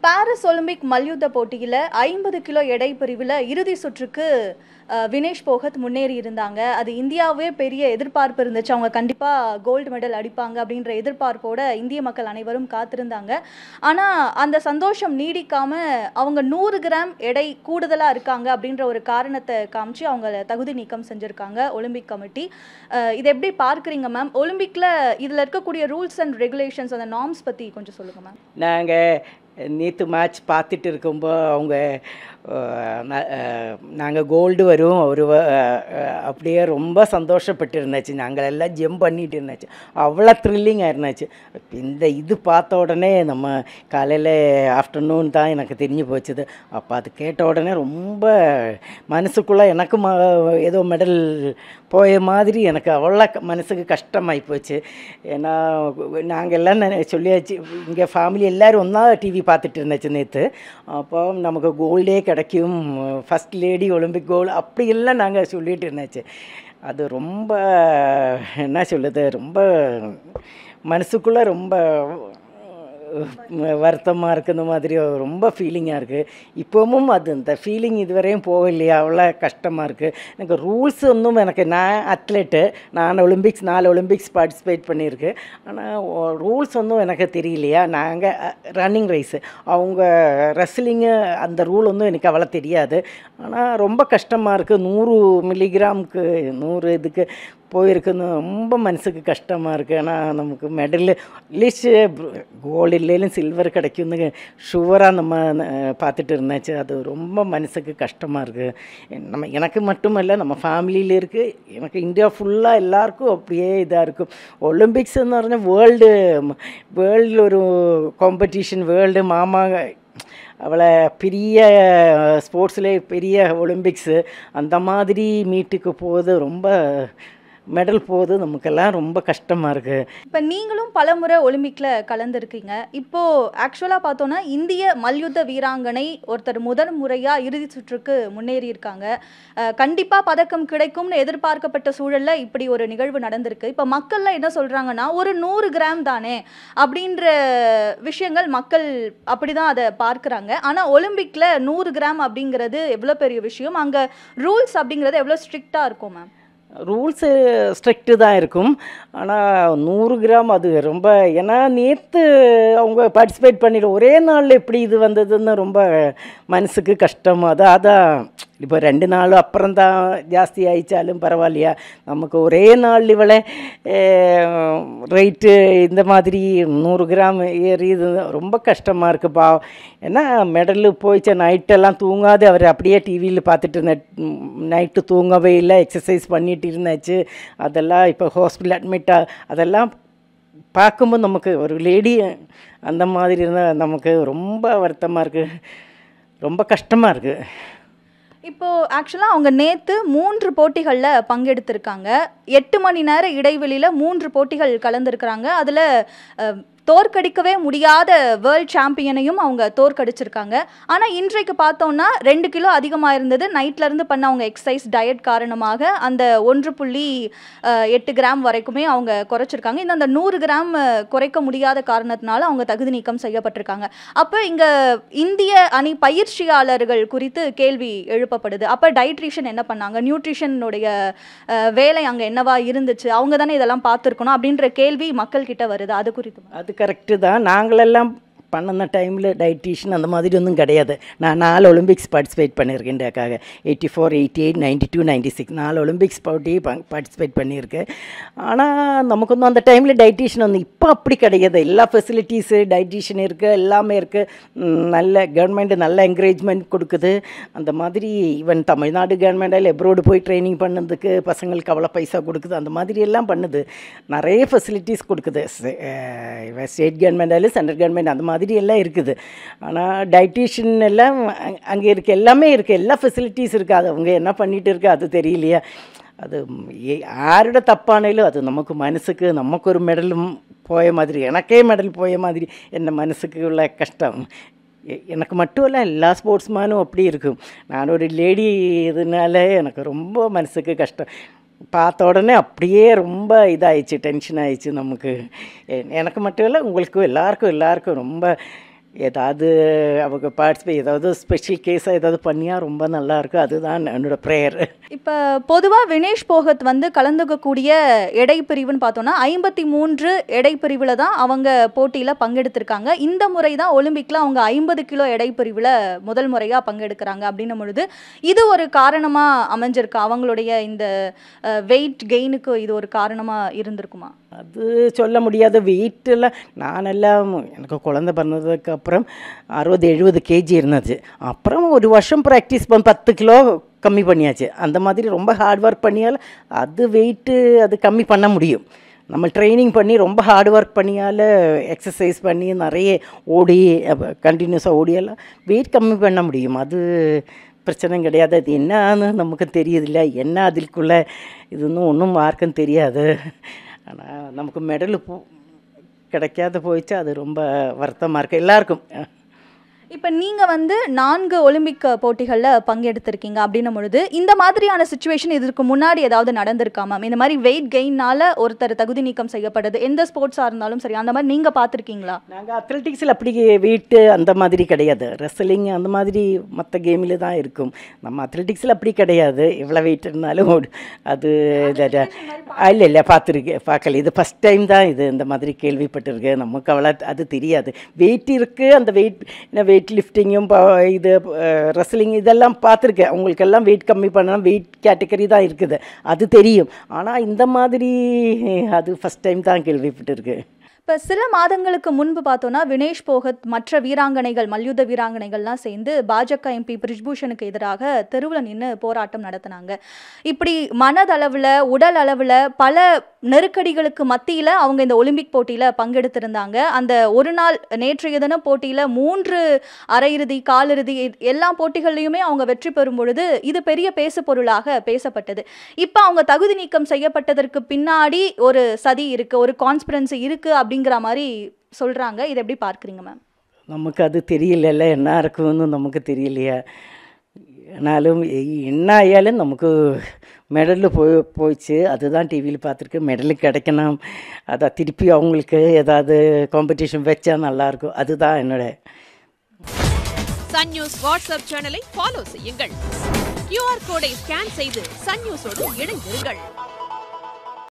Paris Olympic மல்யுத்த போட்டியில் 50 kilo எடை பிரிவில் இறுதி சுற்றுக்கு வினேஷ் போகத் முன்னேறி இருந்தாங்க. அது இந்தியாவே பெரிய எதிர்பார்ப்பு இருந்துச்சு. அவங்க கண்டிப்பாக கோல்டு மெடல் அடிப்பாங்க அப்படின்ற எதிர்பார்ப்போட இந்திய மக்கள் அனைவரும் காத்திருந்தாங்க. ஆனால் அந்த சந்தோஷம் நீடிக்காமல் அவங்க 100 கிராம் எடை கூடுதலாக இருக்காங்க அப்படின்ற ஒரு காரணத்தை காமிச்சு அவங்கள தகுதி நீக்கம் செஞ்சுருக்காங்க ஒலிம்பிக் கமிட்டி. இதை எப்படி பார்க்குறீங்க மேம்? ஒலிம்பிக்கில் இதில் இருக்கக்கூடிய ரூல்ஸ் அண்ட் ரெகுலேஷன்ஸ், அந்த நார்ம்ஸ் பற்றி கொஞ்சம் சொல்லுங்கள் மேம். நேற்று மேட்ச் பார்த்துட்டு இருக்கும்போது அவங்க நாங்கள் கோல்டு வரும் ஒரு அப்படியே ரொம்ப சந்தோஷப்பட்டு இருந்துச்சு. நாங்கள் எல்லாம் ஜெம் பண்ணிட்டு இருந்துச்சு. அவ்வளோ த்ரில்லிங்காக இருந்துச்சு. இந்த இது பார்த்த உடனே நம்ம காலையில் ஆஃப்டர்நூன் தான் எனக்கு தெரிஞ்சு போச்சுது. அப்போ அது கேட்ட உடனே ரொம்ப மனசுக்குள்ளே எனக்கு ஏதோ மெடல் போய மாதிரி எனக்கு அவ்வளோ மனசுக்கு கஷ்டமாகி போச்சு. ஏன்னா நாங்கள் எல்லாம் சொல்லியாச்சு, இங்கே ஃபேமிலி எல்லோரும் ஒன்றா டிவி பார்த்துட்டு இருந்துச்சு நேற்று. அப்போ நமக்கு கோல்டே கிடைக்கும், ஃபஸ்ட் லேடி ஒலிம்பிக் கோல்டு அப்படியெல்லாம் நாங்கள் சொல்லிகிட்டு இருந்துச்சு. அது ரொம்ப என்ன சொல்லுது, ரொம்ப மனசுக்குள்ளே ரொம்ப வருத்தமாக இருக்குது. இந்த மாதிரி ரொம்ப ஃபீலிங்காக இருக்குது. இப்போவும் அது இந்த ஃபீலிங் இதுவரையும் போகலையா, அவ்வளோ கஷ்டமாக இருக்குது. எனக்கு ரூல்ஸ் ஒன்றும் நான் அத்லெட்டு, நான் 4 ஒலிம்பிக்ஸ் பார்ட்டிசிபேட் பண்ணியிருக்கு. ஆனால் ரூல்ஸ் ஒன்றும் எனக்கு தெரியலையா. நாங்கள் ரன்னிங் ரேஸு, அவங்க ரெஸ்லிங்கு, அந்த ரூல் ஒன்றும் எனக்கு அவ்வளோ தெரியாது. ஆனால் ரொம்ப கஷ்டமாக இருக்குது. 100 மில்லிகிராமுக்கு 100 இதுக்கு போயிருக்குன்னு ரொம்ப மனசுக்கு கஷ்டமாக இருக்குது. ஆனால் நமக்கு மெடல் அட்லீஸ்ட் கோல்டு இல்லைலும் சில்வர் கிடைக்கும்னு ஷுவராக நம்ம பார்த்துட்டு இருந்தாச்சு. அது ரொம்ப மனசுக்கு கஷ்டமாக இருக்குது. எனக்கு மட்டுமல்ல, நம்ம ஃபேமிலியில் இருக்குது, எனக்கு இந்தியா ஃபுல்லாக எல்லாருக்கும் அப்படியே இதாக இருக்கும். ஒலிம்பிக்ஸ்ன்னு പറഞ്ഞാൽ வேர்ல்டில் ஒரு காம்படிஷன், வேர்ல்டு மாமா அவளை பெரிய ஸ்போர்ட்ஸில் பெரிய ஒலிம்பிக்ஸு அந்த மாதிரி மீட்டுக்கு போகுது. ரொம்ப மெடல் போகுது, நமக்கெல்லாம் ரொம்ப கஷ்டமாக இருக்குது. இப்போ நீங்களும் பல முறை ஒலிம்பிக்கில் கலந்துருக்கீங்க. இப்போது ஆக்சுவலாக பார்த்தோன்னா இந்திய மல்யுத்த வீராங்கனை ஒருத்தர் முதல் முறையாக இறுதி சுற்றுக்கு முன்னேறி இருக்காங்க. கண்டிப்பாக பதக்கம் கிடைக்கும்னு எதிர்பார்க்கப்பட்ட சூழலில் இப்படி ஒரு நிகழ்வு நடந்திருக்கு. இப்போ மக்கள்லாம் என்ன சொல்கிறாங்கன்னா, ஒரு 100 கிராம் தானே அப்படின்ற விஷயங்கள் மக்கள் அப்படி தான் அதை பார்க்குறாங்க. ஆனால் ஒலிம்பிக்கில் 100 கிராம் அப்படிங்கிறது எவ்வளோ பெரிய விஷயம், அங்கே ரூல்ஸ் அப்படிங்கிறது எவ்வளோ ஸ்ட்ரிக்டாக இருக்கும் மேம்? ரூல்ஸு ஸ்ட்ரிக்ட்டு தான் இருக்கும். ஆனால் 100 கிராம் அது ரொம்ப, ஏன்னா நேற்று அவங்க பார்ட்டிசிபேட் பண்ணிட்டு ஒரே நாளில் எப்படி இது வந்ததுன்னு ரொம்ப மனசுக்கு கஷ்டமாக. அதான் இப்போ 2 நாள் அப்புறம் தான் ஜாஸ்தி ஆயிடுச்சாலும் பரவாயில்லையா, நமக்கு ஒரே நாள் இவளை ரைட்டு இந்த மாதிரி 100 கிராம் ஏறி இது ரொம்ப கஷ்டமாக இருக்குப்பா. ஏன்னா மெடலு போயிடுச்ச, நைட்டெல்லாம் தூங்காது அவர் அப்படியே டிவியில் பார்த்துட்டு இருந்த, நைட்டு தூங்கவே இல்லை, எக்ஸசைஸ் பண்ணிட்டு இருந்தாச்சு. அதெல்லாம் இப்போ ஹாஸ்பிட்டல் அட்மிட்டாக அதெல்லாம் பார்க்கும்போது நமக்கு ஒரு லேடி அந்த மாதிரி இருந்தால் நமக்கு ரொம்ப வருத்தமாக இருக்குது, ரொம்ப கஷ்டமாக இருக்குது. இப்போது ஆக்சுவலாக அவங்க நேற்று 3 போட்டிகளில் பங்கெடுத்திருக்காங்க. 8 மணி நேர இடைவெளியில் 3 போட்டிகள் கலந்துருக்கிறாங்க. அதில் தோற்கடிக்கவே முடியாத வேர்ல்ட் சாம்பியனையும் அவங்க தோற்கடிச்சிருக்காங்க. ஆனால் இன்றைக்கு பார்த்தோன்னா 2 கிலோ அதிகமாக இருந்தது. நைட்லேருந்து பண்ண அவங்க எக்ஸசைஸ் டயட் காரணமாக அந்த 1.8 கிராம் வரைக்குமே அவங்க குறைச்சிருக்காங்க. இந்த 100 கிராம் குறைக்க முடியாத காரணத்தினால அவங்க தகுதி நீக்கம் செய்யப்பட்டிருக்காங்க. அப்போ இங்கே இந்திய அணி பயிற்சியாளர்கள் குறித்து கேள்வி எழுப்பப்படுது. அப்போ டயட்ரிஷியன் என்ன பண்ணாங்க, நியூட்ரிஷனுடைய வேலை அங்கே என்னவா இருந்துச்சு, அவங்க தானே இதெல்லாம் பார்த்துருக்கணும் அப்படின்ற கேள்வி மக்கள்கிட்ட வருது. அது குறித்து அது கரெக்டு தான். நாங்களெல்லாம் பண்ணின டைமில் டயட்டீஷியன் அந்த மாதிரி ஒன்றும் கிடையாது. நான் 4 ஒலிம்பிக்ஸ் பார்ட்டிசிபேட் பண்ணியிருக்கேன் இந்தியாக்காக. 84, 88, 92, 96 4 ஒலிம்பிக்ஸ் போட்டி பார்ட்டிசிபேட் பண்ணியிருக்கேன். ஆனால் நமக்கு வந்து அந்த டைமில் டயட்டீஷியன் வந்து இப்போ அப்படி கிடையாது. எல்லா ஃபெசிலிட்டிஸு டயட்டீஷியன் இருக்குது, எல்லாமே இருக்குது. நல்ல கவர்மெண்ட் நல்ல என்கரேஜ்மெண்ட் கொடுக்குது. அந்த மாதிரி ஈவன் தமிழ்நாடு கவர்மெண்டில் எப்ரோடு போய் ட்ரைனிங் பண்ணதுக்கு பசங்களுக்கு அவ்வளோ பைசா கொடுக்குது. அந்த மாதிரி எல்லாம் பண்ணுது, நிறைய ஃபெசிலிட்டிஸ் கொடுக்குது. ஸ்டேட் கவர்மெண்டாலும் சென்ட்ரல் கவர்மெண்ட் அந்த மாதிரி எல்லாம் இருக்குது. ஆனால் டயட்டீஷியன் எல்லாம் அங்கே இருக்குது, எல்லாமே இருக்குது, எல்லா ஃபெசிலிட்டிஸ் இருக்குது. அது அவங்க என்ன பண்ணிகிட்டு இருக்கு அது தெரியலையா. அது யாரோட தப்பானாலும் அது நமக்கு மனசுக்கு, நமக்கு ஒரு மெடலும் போய மாதிரி, எனக்கே மெடல் போய மாதிரி என்ன மனசுக்கு உள்ள கஷ்டம். எனக்கு மட்டும் இல்லை, எல்லா ஸ்போர்ட்ஸ்மேனும் அப்படி இருக்கும். நான் ஒரு லேடி இதனால எனக்கு ரொம்ப மனசுக்கு கஷ்டம். பார்த்த உடனே அப்படியே ரொம்ப இதாகிடுச்சு, டென்ஷன் ஆகிடுச்சு நமக்கு. எனக்கு மட்டும் இல்லை, உங்களுக்கும் எல்லாருக்கும் ரொம்ப ஏதாவது அவங்க பார்ட்டிசிபேட் ஏதாவது ஸ்பெஷல் கேஸாக ஏதாவது பண்ணியா ரொம்ப நல்லாயிருக்கும். அதுதான் என்னோட ப்ரேயர். இப்போ பொதுவாக வினேஷ் போகத் வந்து கலந்துக்கக்கூடிய எடை பிரிவுன்னு பார்த்தோன்னா 53 எடை பிரிவில் தான் அவங்க போட்டியில் பங்கெடுத்திருக்காங்க. இந்த முறை தான் ஒலிம்பிக்கில் அவங்க 50 கிலோ எடை பிரிவில் முதல் முறையாக பங்கெடுக்கிறாங்க அப்படின்னும் பொழுது இது ஒரு காரணமாக அமைஞ்சிருக்கு. அவங்களுடைய இந்த வெயிட் கெயினுக்கு இது ஒரு காரணமாக இருந்திருக்குமா? அது சொல்ல முடியாத. வெயிட்டில் நானெல்லாம் எனக்கு குழந்தை பிறந்ததுக்கு அப்புறம் 60-70 கேஜி இருந்துச்சு. அப்புறம் ஒரு வருஷம் ப்ராக்டிஸ் 10 கிலோ கம்மி பண்ணியாச்சு. அந்த மாதிரி ரொம்ப ஹார்ட் ஒர்க் பண்ணியால் அது வெயிட்டு அது கம்மி பண்ண முடியும். நம்ம ட்ரைனிங் பண்ணி ரொம்ப ஹார்ட் ஒர்க் பண்ணியால் எக்ஸசைஸ் பண்ணி நிறைய ஓடி கண்டினியூஸாக ஓடியெல்லாம் வெயிட் கம்மி பண்ண முடியும். அது பிரச்சனை கிடையாது. அது என்னன்னு நமக்கு தெரியுதில்ல, என்ன அதுக்குள்ளே இதுன்னு ஒன்றும் மார்க்குன்னு தெரியாது. ஆனால் நமக்கு மெடல் கிடைக்காத போயிடுச்சு. அது ரொம்ப வருத்தமாக இருக்குது எல்லாருக்கும். இப்போ நீங்கள் வந்து 4 ஒலிம்பிக் போட்டிகளில் பங்கெடுத்திருக்கீங்க அப்படின்னும் பொழுது இந்த மாதிரியான சுச்சுவேஷன் இதற்கு முன்னாடி ஏதாவது நடந்திருக்கா மேம்? இந்த மாதிரி வெயிட் கெயினால் ஒருத்தர் தகுதி நீக்கம் செய்யப்படுது எந்த ஸ்போர்ட்ஸாக இருந்தாலும் சரி, அந்த மாதிரி நீங்கள் பார்த்துருக்கீங்களா? நாங்கள் அத்லெட்டிக்ஸில் அப்படி வெயிட்டு அந்த மாதிரி கிடையாது. ரெஸ்லிங் அந்த மாதிரி மற்ற கேமில் தான் இருக்கும். நம்ம அத்லெட்டிக்ஸில் அப்படி கிடையாது. எவ்வளோ வெயிட் இருந்தாலும் அது இல்லை பார்க்கல. இது ஃபஸ்ட் டைம் தான் இது இந்த மாதிரி கேள்விப்பட்டிருக்கு. நமக்கு அவ்வளோ அது தெரியாது. வெயிட் இருக்குது. அந்த வெயிட் வெயிட் லிஃப்டிங்கும் இது ரெஸ்லிங் இதெல்லாம் பார்த்துருக்கேன். அவங்களுக்கெல்லாம் வெயிட் கம்மி பண்ணலாம் வெயிட் கேட்டகரி தான் இருக்குது, அது தெரியும். ஆனால் இந்த மாதிரி அது ஃபஸ்ட் டைம் தான் கேள்விப்பட்டிருக்கு. இப்போ சில மாதங்களுக்கு முன்பு பார்த்தோன்னா வினேஷ் போகத் மற்ற வீராங்கனைகள் மல்யுத்த வீராங்கனைகள்லாம் சேர்ந்து பாஜக எம்பி பிரிஜ்பூஷனுக்கு எதிராக தெருவில் நின்று போராட்டம் நடத்தினாங்க. இப்படி மனதளவில் உடல் அளவில் பல நெருக்கடிகளுக்கு மத்தியில் அவங்க இந்த ஒலிம்பிக் போட்டியில் பங்கெடுத்திருந்தாங்க. அந்த ஒரு நாள் நேற்றைய தின போட்டியில் 3 அரையிறுதி காலிறுதி எல்லா போட்டிகள்லையுமே அவங்க வெற்றி பெறும் பொழுது இது பெரிய பேசு பொருளாக பேசப்பட்டது. இப்போ அவங்க தகுதி நீக்கம் செய்யப்பட்டதற்கு பின்னாடி ஒரு சதி இருக்குது, ஒரு கான்ஸ்பிரன்சி இருக்குது அப்படிங்கிற மாதிரி சொல்கிறாங்க. இதை எப்படி பார்க்குறீங்க மேம்? நமக்கு அது தெரியல, என்ன இருக்குன்னு நமக்கு தெரியலையா. ஆனாலும் என்ன ஆயாலும் நமக்கு மெடலு போயிடுச்சு. அதுதான் டிவியில் பார்த்துருக்கு. மெடலு கிடைக்கணும், அதை திருப்பி அவங்களுக்கு ஏதாவது காம்படிஷன் வச்சா நல்லாயிருக்கும். அதுதான் என்னோட. சன் நியூஸ் வாட்ஸ்அப் சேனலை ஃபாலோ செய்யுங்கள். QR கோடை ஸ்கேன் செய்து சன் நியூஸோடு இணைந்திருங்கள்.